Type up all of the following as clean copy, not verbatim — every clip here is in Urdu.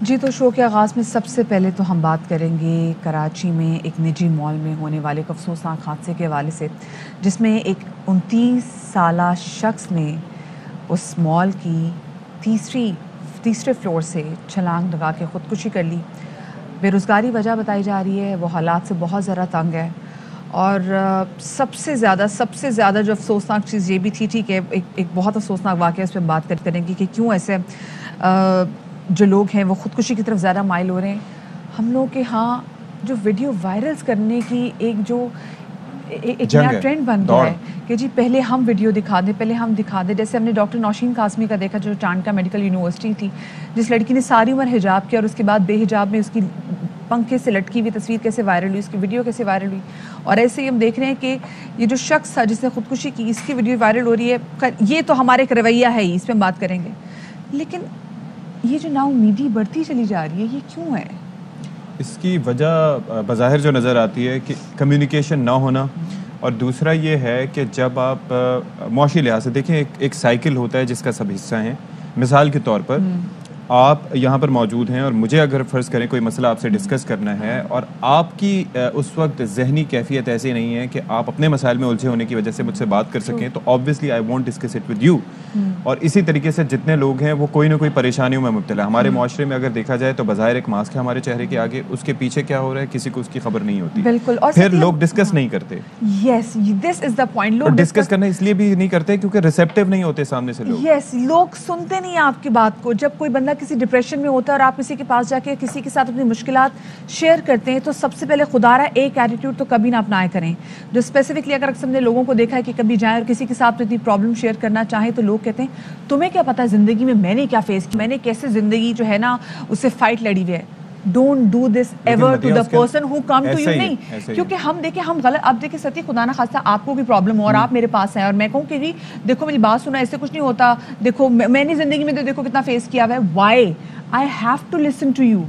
جی تو شو کے آغاز میں سب سے پہلے تو ہم بات کریں گے کراچی میں ایک نجی مال میں ہونے والے ایک افسوسناک حادثے کے حوالے سے، جس میں ایک 29 سالہ شخص نے اس مال کی تیسرے فلور سے چھلانگ لگا کے خودکشی کر لی۔ بے روزگاری وجہ بتائی جا رہی ہے، وہ حالات سے بہت ذرا تنگ ہے، اور سب سے زیادہ جو افسوسناک چیز یہ بھی تھی، ٹھیک ہے ایک بہت افسوسناک واقعہ، اس پہ بات کریں گے کہ کیوں ایسے جو لوگ ہیں وہ خودکشی کی طرف زیادہ مائل ہو رہے ہیں۔ ہم لوگ کے ہاں جو ویڈیو وائرلز کرنے کی ایک نیا ٹرینڈ بن گیا ہے کہ جی پہلے ہم ویڈیو دکھا دیں، جیسے ہم نے ڈاکٹر نوشین قاسمی کا دیکھا جو چانکا میڈیکل یونیورسٹی تھی، جس لڑکی نے ساری عمر حجاب کیا اور اس کے بعد بے حجاب میں اس کی پنکھے سے لٹکی ہوئی تصویر کیسے وائرل ہوئی، اس کی ویڈیو کیسے وائرل ہوئی، اور ایسے ہی ہم دیکھ رہے ہیں کہ یہ جو شخص تھا جس نے خودکشی کی، اس کی ویڈیو وائرل ہو رہی ہے۔ یہ تو ہمارا ایک رویہ ہے ہی، اس پہ ہم بات کریں گے، لیکن یہ جو نا امیدی بڑھتی چلی جا رہی ہے، یہ کیوں ہے؟ اس کی وجہ بظاہر جو نظر آتی ہے کہ کمیونیکیشن نہ ہونا، اور دوسرا یہ ہے کہ جب آپ معاشی لحاظ سے دیکھیں ایک سائیکل ہوتا ہے جس کا سب حصہ ہیں۔ مثال کے طور پر آپ یہاں پر موجود ہیں اور مجھے اگر فرض کریں کوئی مسئلہ آپ سے ڈسکس کرنا ہے اور آپ کی اس وقت ذہنی کیفیت ایسی نہیں ہے کہ آپ اپنے مسائل میں الجھے ہونے کی وجہ سے مجھ سے بات کر سکیں، تو obviously I want discuss it with you. اور اسی طریقے سے جتنے لوگ ہیں وہ کوئی نہ کوئی پریشانیوں میں مبتلا ہے۔ ہمارے معاشرے میں اگر دیکھا جائے تو بظاہر ایک ماسک ہے ہمارے چہرے کے آگے، اس کے پیچھے کیا ہو رہا ہے کسی کو اس کی خبر نہیں ہوتی، بالکل، اور پھر لوگ ڈسکس نہیں کرتے۔ یس، دس از دا پوائنٹ، لوگ ڈسکس کرنا اس لیے بھی نہیں کرتے کیونکہ ریسیپٹیو نہیں ہوتے سامنے سے لوگ۔ یس، لوگ سنتے نہیں آپ کی بات کو۔ جب کوئی بندہ کسی ڈپریشن میں ہوتا ہے اور آپ کسی کے پاس جا کے کسی کے ساتھ اپنی مشکلات شیئر کرتے ہیں، تو سب سے پہلے خدا رہا ایک ایٹیٹیوڈ تو کبھی نہ اپنایا کریں، جو اسپیسیفکلی اگر ہم نے لوگوں کو دیکھا ہے کہ کبھی جائیں اور کسی کے ساتھ اپنی پرابلم شیئر کرنا چاہیں تو لوگ کہتے ہیں تمہیں کیا پتا زندگی میں نے کیا فیس کیا، میں نے کیسے زندگی جو ہے نا اس سے فائٹ لڑی ہوئی ہے۔ Don't do this ever to the person who come to you, نہیں، کیونکہ ہم دیکھیں ہم غلط، اب دیکھیں ستی خدا نہ خواستہ آپ کو بھی پرابلم ہو اور آپ میرے پاس ہیں اور میں کہوں کہ جی دیکھو میری بات سنا، ایسے کچھ نہیں ہوتا، دیکھو میں نے زندگی میں تو دیکھو کتنا فیس کیا ہوا ہے، Y I have to listen to you،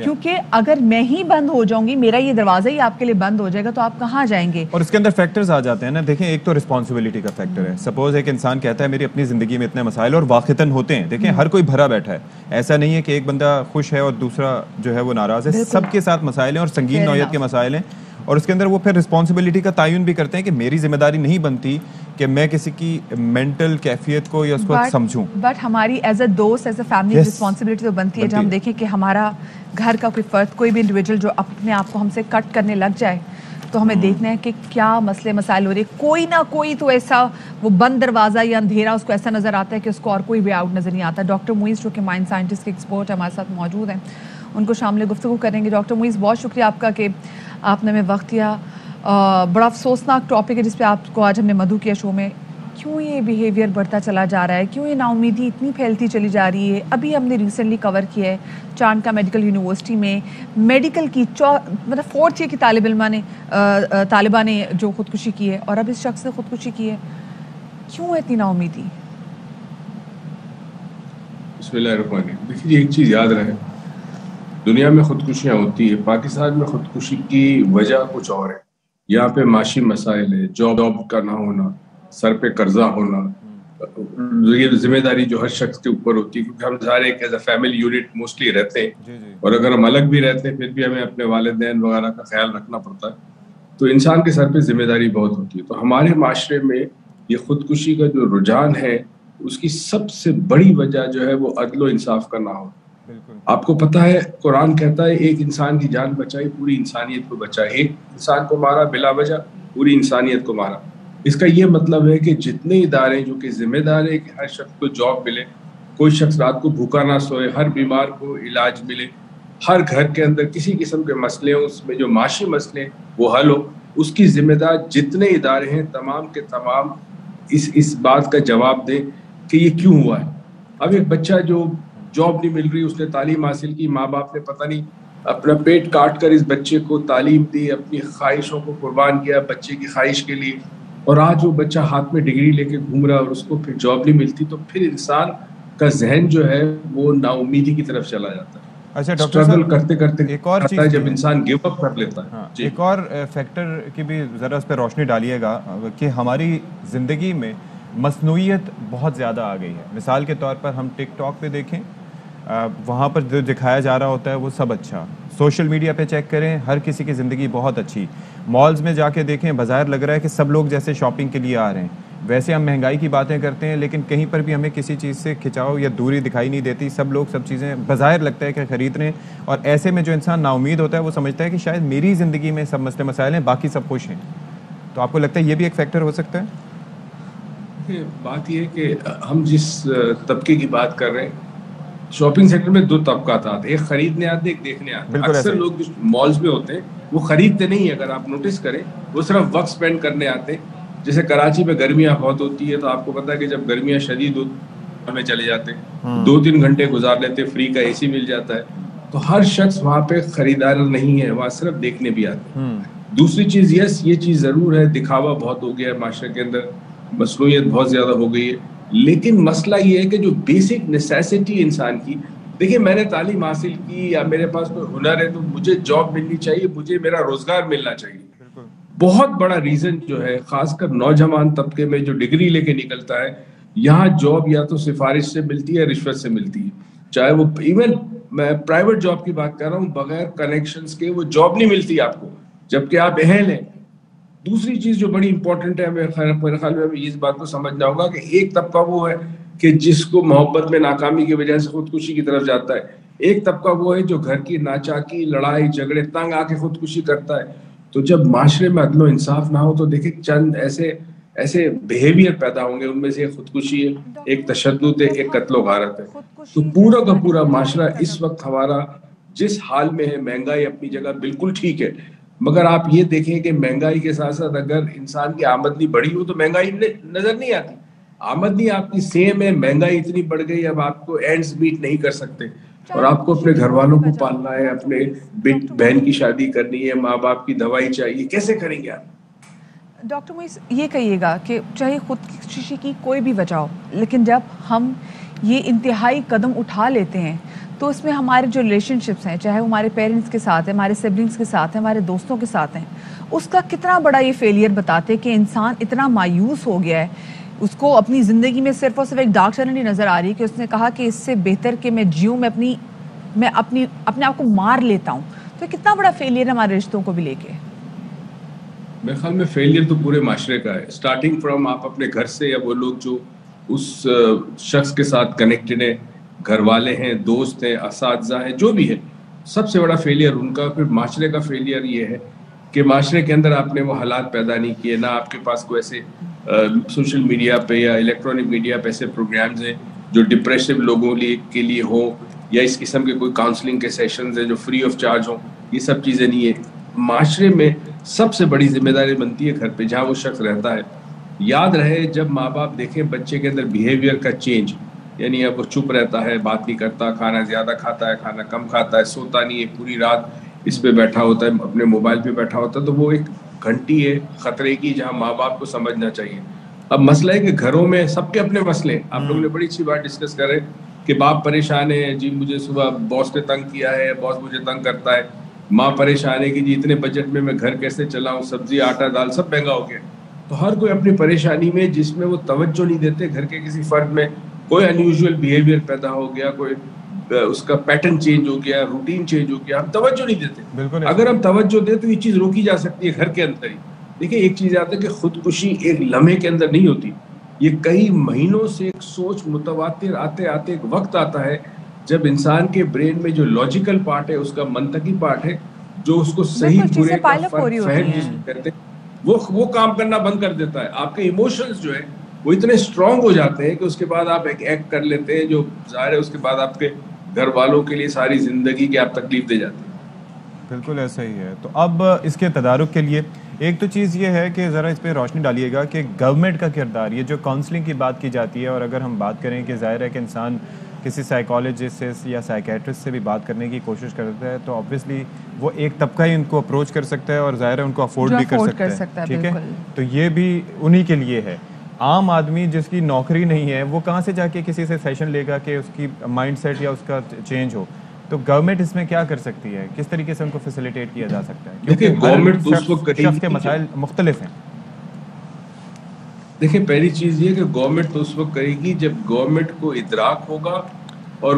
کیونکہ اگر میں ہی بند ہو جاؤں گی، میرا یہ دروازہ ہی آپ کے لیے بند ہو جائے گا تو آپ کہاں جائیں گے؟ اور اس کے اندر فیکٹرز آ جاتے ہیں نا، دیکھیں ایک تو رسپانسبلٹی کا فیکٹر ہے۔ سپوز ایک انسان کہتا ہے میری اپنی زندگی میں اتنے مسائل اور واقعتاً ہوتے ہیں، دیکھیں ہر کوئی بھرا بیٹھا ہے، ایسا نہیں ہے کہ ایک بندہ خوش ہے اور دوسرا جو ہے وہ ناراض ہے، سب کے ساتھ مسائل ہیں اور سنگین نوعیت کے مسائل ہیں، اور اس کے اندر وہ پھر رسپانسبلٹی کا تعین بھی کرتے ہیں کہ میری ذمہ داری نہیں بنتی کہ میں کسی کی مینٹل کیفیت کو یا اس کو سمجھوں، بٹ ہماری ایز اے دوست، ایز اے فیملی رسپانسبلٹی تو بنتی ہے۔ جب ہم دیکھیں کہ ہمارا گھر کا کوئی فرد، کوئی بھی انڈیویجول جو اپنے آپ کو ہم سے کٹ کرنے لگ جائے، تو ہمیں دیکھنا ہے کہ کیا مسئلے مسائل ہو رہے ہیں۔ کوئی نہ کوئی تو ایسا وہ بند دروازہ یا اندھیرا اس کو ایسا نظر آتا ہے کہ اس کو اور کوئی وے آؤٹ نظر نہیں آتا۔ ڈاکٹر معیز جو کہ مائنڈ سائنٹسٹ کے ایکسپرٹ ہمارے ساتھ موجود ہیں، ان کو شامل گفتگو کریں گے۔ ڈاکٹر معیز بہت شکریہ آپ کا کہ آپ نے ہمیں وقت دیا۔ بڑا افسوسناک ٹاپک ہے جس پہ آپ کو آج ہم نے مدعو کیا شو میں، کیوں یہ بیہیویئر بڑھتا چلا جا رہا ہے، کیوں یہ نا امیدی اتنی پھیلتی چلی جا رہی ہے۔ ابھی ہم نے ریسنٹلی کور کیا ہے چانکا میڈیکل یونیورسٹی میں میڈیکل کی مطلب 4th ایئر کی طالبہ نے جو خودکشی کی ہے، اور اب اس شخص نے خودکشی کی ہے، کیوں ہے اتنی نا امیدی؟ بسم اللہ الرحمن الرحیم۔ دیکھیے ایک چیز یاد رہے، دنیا میں خودکشیاں ہوتی ہے، پاکستان میں خودکشی کی وجہ کچھ اور ہے۔ یہاں پہ معاشی مسائل ہے، جاب کا نہ ہونا، سر پہ قرضہ ہونا، یہ ذمہ داری جو ہر شخص کے اوپر ہوتی ہے، کیونکہ ہم سارے ایک as a family unit mostly رہتے ہیں، اور اگر ہم الگ بھی رہتے ہیں پھر بھی ہمیں اپنے والدین وغیرہ کا خیال رکھنا پڑتا ہے، تو انسان کے سر پہ ذمہ داری بہت ہوتی ہے۔ تو ہمارے معاشرے میں یہ خودکشی کا جو رجحان ہے، اس کی سب سے بڑی وجہ جو ہے وہ عدل و انصاف کا نہ ہونا۔ آپ کو پتہ ہے قرآن کہتا ہے ایک انسان کی جان بچائی پوری انسانیت کو بچائے، ایک انسان کو مارا بلا وجہ پوری انسانیت کو مارا۔ اس کا یہ مطلب ہے کہ جتنے ادارے جو کہ ذمہ دار ہے کہ ہر شخص کو جاب ملے، کوئی شخص رات کو بھوکا نہ سوئے، ہر بیمار کو علاج ملے، ہر گھر کے اندر کسی قسم کے مسئلے ہوں، اس میں جو معاشی مسئلے وہ حل ہو، اس کی ذمہ دار جتنے ادارے ہیں تمام کے تمام اس بات کا جواب دیں کہ یہ کیوں ہوا ہے۔ اب ایک بچہ جو جاب نہیں مل رہی، اس نے تعلیم حاصل کی، ماں باپ نے پتہ نہیں اپنا پیٹ کاٹ کر اس بچے کو تعلیم دی، اپنی خواہشوں کو قربان کیا بچے کی خواہش کے لیے، اور آج وہ بچہ ہاتھ میں ڈگری لے کے گھوم رہا اور اس کو پھر جاب نہیں ملتی، تو پھر انسان کا ذہن جو ہے وہ نا امیدی کی طرف چلا جاتا ہے۔ اچھا ڈاکٹر صاحب، کرتے کرتے ایک اور چیز جب انسان گیو اپ کر لیتا ہے، ایک اور فیکٹر کی بھی ذرا اس پہ روشنی ڈالیے گا کہ ہماری زندگی میں مصنوعیت بہت زیادہ آ گئی ہے۔ مثال کے طور پر ہم ٹک ٹاک پہ دیکھیں وہاں پر جو دکھایا جا رہا ہوتا ہے وہ سب اچھا. سوشل میڈیا پہ چیک کریں, ہر کسی کی زندگی بہت اچھی. مالز میں جا کے دیکھیں, بظاہر لگ رہا ہے کہ سب لوگ جیسے شاپنگ کے لیے آ رہے ہیں. ویسے ہم مہنگائی کی باتیں کرتے ہیں, لیکن کہیں پر بھی ہمیں کسی چیز سے کھچاؤ یا دوری دکھائی نہیں دیتی. سب لوگ سب چیزیں بظاہر لگتا ہے کہ خرید رہے ہیں, اور ایسے میں جو انسان نا امید ہوتا ہے وہ سمجھتا ہے کہ شاید میری زندگی میں سب مسئلے مسائل ہیں, باقی سب خوش ہیں. تو آپ کو لگتا ہے یہ بھی ایک فیکٹر ہو سکتا ہے؟ بات یہ ہے کہ ہم جس طبقے کی بات کر رہے ہیں, شاپنگ سیکٹر میں دو طبقات آتے ہیں, ایک خریدنے آتے ہیں, ایک دیکھنے آتے ہیں. اکثر لوگ جو مالز میں ہوتے ہیں وہ خریدتے نہیں ہیں, اگر آپ نوٹس کریں وہ صرف وقت سپینڈ کرنے آتے ہیں. جیسے کراچی میں گرمیاں بہت ہوتی ہے, تو آپ کو پتا ہے کہ جب گرمیاں شدید ہوتی میں چلے جاتے ہیں, 2-3 گھنٹے گزار لیتے, فری کا اے سی مل جاتا ہے. تو ہر شخص وہاں پہ خریدار نہیں ہے, وہاں صرف دیکھنے بھی آتے ہیں. دوسری چیز, یس یہ چیز ضرور ہے, دکھاوا بہت ہو گیا ہے معاشرے کے اندر, مصنوعیت بہت زیادہ ہو گئی ہے. لیکن مسئلہ یہ ہے کہ جو بیسک نیسیسٹی انسان کی, دیکھیں میں نے تعلیم حاصل کی یا میرے پاس کوئی ہنر ہے تو مجھے جاب ملنی چاہیے, مجھے میرا روزگار ملنا چاہیے. بہت بڑا ریزن جو ہے, خاص کر نوجوان طبقے میں جو ڈگری لے کے نکلتا ہے, یہاں جاب یا تو سفارش سے ملتی ہے, رشوت سے ملتی ہے. چاہے وہ ایون میں پرائیویٹ جاب کی بات کر رہا ہوں, بغیر کنیکشنز کے وہ جاب نہیں ملتی آپ کو, جبکہ آپ اہل ہیں. دوسری چیز جو بڑی امپورٹنٹ ہے, میرے خیال میں اس بات کو سمجھنا ہوگا کہ ایک طبقہ وہ ہے کہ جس کو محبت میں ناکامی کی وجہ سے خودکشی کی طرف جاتا ہے. ایک طبقہ وہ ہے جو گھر کی ناچاکی, لڑائی جھگڑے, تنگ آ کے خودکشی کرتا ہے. تو جب معاشرے میں عدل و انصاف نہ ہو تو دیکھیں چند ایسے بیہیویئر پیدا ہوں گے, ان میں سے ایک خودکشی ہے, ایک تشدد ہے, ایک قتل و غارت ہے. تو پورا کا پورا معاشرہ اس وقت ہمارا جس حال میں ہے, مہنگائی اپنی جگہ بالکل ٹھیک ہے, مگر آپ یہ دیکھیں کہ مہنگائی کے ساتھ ساتھ اگر انسان کی آمدنی بڑھی ہو تو مہنگائی نظر نہیں آتی. آمدنی آپ کی سیم ہے, مہنگائی اتنی بڑھ گئی اب آپ کو اینڈز میٹ نہیں کر سکتے, اور آپ کو اپنے گھر والوں کو پالنا ہے, اپنے بہن کی شادی کرنی ہے, ماں باپ کی دوائی چاہیے, کیسے کریں گے آپ؟ ڈاکٹر موئز یہ کہیے گا کہ چاہے خودکشی کی کوئی بھی وجہ ہو, لیکن جب ہم یہ انتہائی قدم اٹھا لیتے ہیں تو اس میں ہمارے جو ریلیشن شپس ہیں, چاہے وہ ہمارے پیرنٹس کے ساتھ ہیں, ہمارے سبلنگس کے ساتھ ہیں, ہمارے دوستوں کے ساتھ ہیں, اس کا کتنا بڑا یہ فیلئر بتاتے کہ انسان اتنا مایوس ہو گیا ہے, اس کو اپنی زندگی میں صرف اور صرف ایک ڈارک چینل نظر آ رہی ہے کہ اس نے کہا کہ اس سے بہتر کہ میں جیوں, میں اپنے آپ کو مار لیتا ہوں. تو کتنا بڑا فیلئر ہے ہمارے رشتوں کو بھی لے کے. میرے خیال میں فیلئر تو پورے معاشرے کا ہے, اسٹارٹنگ فرام آپ اپنے گھر سے, یا وہ لوگ جو اس شخص کے ساتھ کنیکٹڈ ہیں, گھر والے ہیں, دوست ہیں, اساتذہ ہیں, جو بھی ہے, سب سے بڑا فیلئر ان کا. پھر معاشرے کا فیلئر یہ ہے کہ معاشرے کے اندر آپ نے وہ حالات پیدا نہیں کیے, نہ آپ کے پاس کوئی ایسے سوشل میڈیا پہ یا الیکٹرانک میڈیا پہ ایسے پروگرامز ہیں جو ڈپریشو لوگوں کے لیے ہوں, یا اس قسم کے کوئی کاؤنسلنگ کے سیشنز ہیں جو فری آف چارج ہوں. یہ سب چیزیں نہیں ہیں. معاشرے میں سب سے بڑی ذمہ داری بنتی ہے گھر پہ جہاں وہ شخص رہتا ہے. یاد رہے جب ماں باپ دیکھیں بچے کے اندر بیہیویئر کا چینج, یعنی اب وہ چپ رہتا ہے, بات نہیں کرتا, کھانا زیادہ کھاتا ہے, کھانا کم کھاتا ہے, سوتا نہیں ہے, پوری رات اس پہ بیٹھا ہوتا ہے, اپنے موبائل پہ بیٹھا ہوتا ہے, تو وہ ایک گھنٹی ہے خطرے کی جہاں ماں باپ کو سمجھنا چاہیے. اب مسئلہ ہے کہ گھروں میں سب کے اپنے مسئلے, آپ لوگوں نے بڑی اچھی بات ڈسکس کرے کہ باپ پریشان ہے, جی مجھے صبح باس نے تنگ کیا ہے, باس مجھے تنگ کرتا ہے, ماں پریشان ہے کہ جی اتنے بجٹ میں گھر کیسے چلاؤں, سبزی آٹا دال سب مہنگا ہو گیا. تو ہر کوئی اپنی پریشانی میں, جس میں وہ توجہ نہیں دیتے, گھر کے کسی فرد میں کوئی انیوژل بیہیویئر پیدا ہو گیا, کوئی اس کا پیٹرن چینج ہو گیا, روٹین چینج ہو گیا, ہم توجہ نہیں دیتے. اگر ہم توجہ دیں تو یہ چیز روکی جا سکتی ہے گھر کے اندر ہی. دیکھیں ایک چیز آتا ہے کہ خودکشی ایک لمحے کے اندر نہیں ہوتی, یہ کئی مہینوں سے ایک سوچ متواتر آتے آتے ایک وقت آتا ہے جب انسان کے برین میں جو لاجیکل پارٹ ہے, اس کا منطقی پارٹ ہے, جو اس کو صحیح برے کا فہم جس کو کہتے ہیں, وہ کام کرنا بند کر دیتا ہے. آپ کے ایموشنز جو ہے وہ اتنے اسٹرانگ ہو جاتے ہیں کہ اس کے بعد آپ ایک ایکٹ کر لیتے ہیں جو ظاہر ہے اس کے بعد آپ کے گھر والوں کے لیے ساری زندگی کی آپ تکلیف دے جاتے ہیں. بالکل ایسا ہی ہے. تو اب اس کے تدارک کے لیے ایک تو چیز یہ ہے کہ ذرا اس پہ روشنی ڈالیے گا کہ گورنمنٹ کا کردار, یہ جو کاؤنسلنگ کی بات کی جاتی ہے, اور اگر ہم بات کریں کہ ظاہر ہے کہ انسان کسی سائیکالوجسٹ سے یا سائیکیٹرسٹ سے بھی بات کرنے کی کوشش کرتا ہے تو آبویسلی وہ ایک طبقہ ہی ان کو اپروچ کر سکتا ہے, اور ظاہر ہے ان کو افورڈ بھی کر سکتا ہے. ٹھیک ہے, تو یہ بھی انہی کے لیے ہے. عام آدمی جس کی نوکری نہیں ہے وہ کہاں سے جا کے کسی سے سیشن لے گا کہ اس کی مائنڈ سیٹ یا اس کا چینج ہو. تو گورنمنٹ اس میں کیا کر سکتی ہے, کس طریقے سے ان کو فیسیلیٹیٹ کیا جا سکتا ہے, کیونکہ گورنمنٹ شخص کے مسائل مختلف ہیں. دیکھیں پہلی چیز یہ کہ گورنمنٹ تو اس وقت کرے گی جب گورنمنٹ کو ادراک ہوگا اور